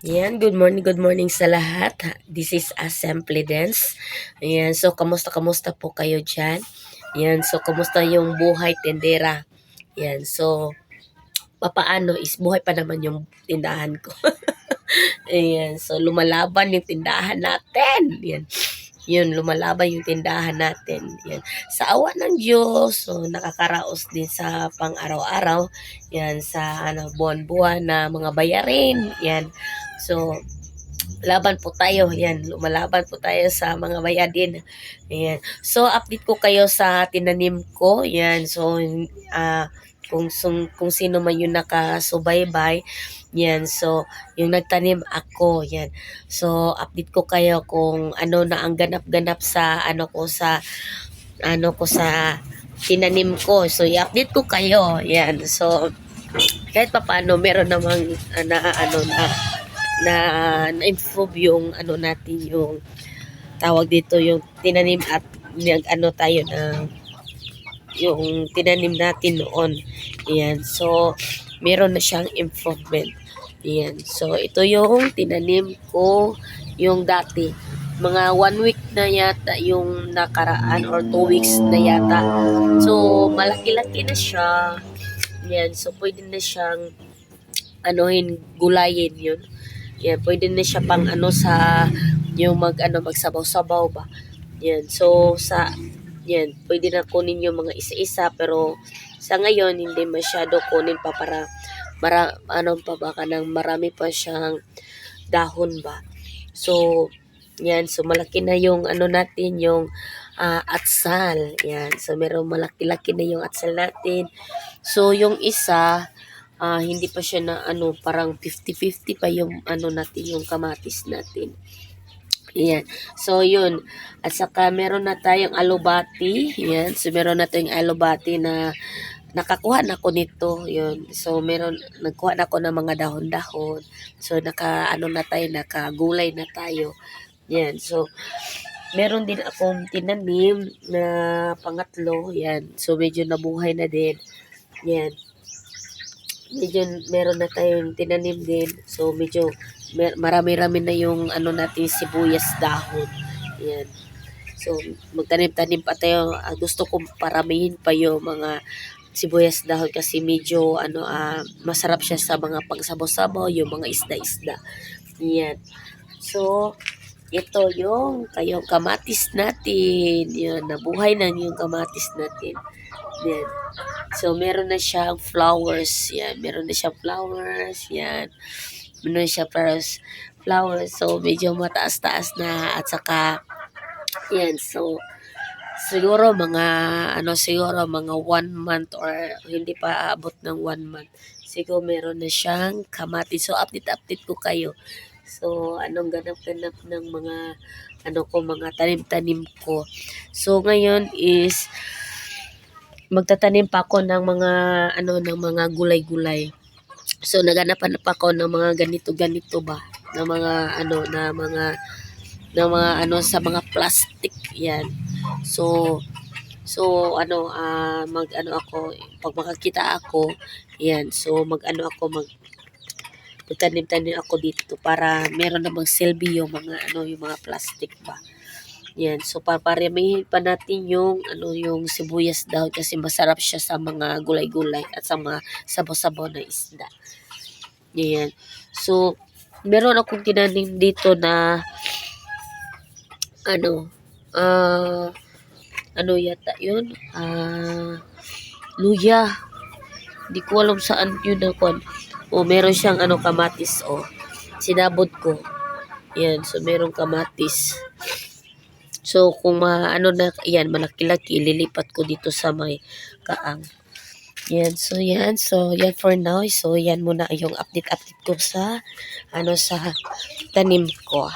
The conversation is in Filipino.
Yan, good morning sa lahat. This is Assembly Dance. Ayan, so kamusta po kayo dyan? Ayan, so kamusta yung buhay tendera? Ayan, so papaano is buhay pa naman yung tindahan ko. Ayan, so lumalaban yung tindahan natin. Ayan, yun, lumalaban yung tindahan natin. Yan. Sa awa ng Diyos, so nakakaraos din sa pang-araw-araw. Yan, sa buwan-buwan na mga bayarin. Yan. So, laban po tayo. Yan, lumalaban po tayo sa mga bayadin. Ayan. So, update ko kayo sa tinanim ko. Yan. So, kung sino man yung nakasubaybay, yan. So, yung nagtanim ako, yan. So, update ko kayo kung ano na ang ganap-ganap sa sa tinanim ko. So, i-update ko kayo. Yan. So, kahit papaano meron namang na-improve yung natin yung tawag dito yung tinanim at tayo na yung tinanim natin noon. Yan. So, meron na siyang improvement. Yan. So, ito yung tinanim ko yung dati. Mga 1 week na yata yung nakaraan or 2 weeks na yata. So, malaki-laki na siya. Yan. So, pwede na siyang gulayin yun. Yan. Pwede na siya pang sa yung magsabaw-sabaw ba. Yan. So, yan, pwede na kunin yung mga isa-isa pero sa ngayon hindi masyado kunin pa para baka nang marami pa siyang dahon ba. So, yan, so malaki na yung natin yung atsal. Yan, so meron malaki-laki na yung atsal natin. So, yung isa hindi pa siya na parang 50-50 pa yung natin yung kamatis natin. Yan. So, yun. At saka, meron na tayong alubati. Yan. So, meron na tayong alubati na nakakuha na ko nito. Yun. So, nagkuha na ko ng mga dahon-dahon. So, nakagulay na tayo. Yan. So, meron din akong tinanim na pangatlo. Yan. So, medyo nabuhay na din. Yan. Medyo meron na tayong tinanim din. So, medyo marami-rami na yung natin sibuyas dahon. Yan. So, magtanim-tanim pa tayo. Gusto kong paramihin pa yung mga sibuyas dahon kasi medyo masarap siya sa mga pangsabaw-sabaw, yung mga isda-isda. Yan. So, ito yung kamatis natin. Yan, nabuhay na yung kamatis natin. Yan. So, meron na siyang flowers. Yan, meron na siyang flowers. Yan. Siya flowers. So, medyo mataas-taas na at saka yan. So, siguro mga 1 month or hindi pa aabot ng 1 month. Siguro meron na siyang kamatis. So, update ko kayo. So, anong ganap-ganap ng mga mga tanim-tanim ko. So, ngayon is magtatanim pa ako ng mga gulay-gulay. So, naghanap ako ng mga ganito-ganito ba, ng mga sa mga plastic yan. So ako pag makakita ako yan. So magtanim-tanim ako dito para meron namang silbi yung yung mga plastic ba. Yan. So, paparamihin pa natin yung sibuyas daw kasi masarap siya sa mga gulay-gulay at sa mga sabaw-sabaw na isda. Yan. So, meron akong tinanim dito na yata yun? Luya. Hindi ko alam saan yun ako. Meron siyang kamatis. Sinabot ko. Yan. So, merong kamatis. So, kung yan, malaki-laki, ililipat ko dito sa may kaang. Yan. So, yan. So, yan for now. So, yan muna yung update ko sa sa tanim ko.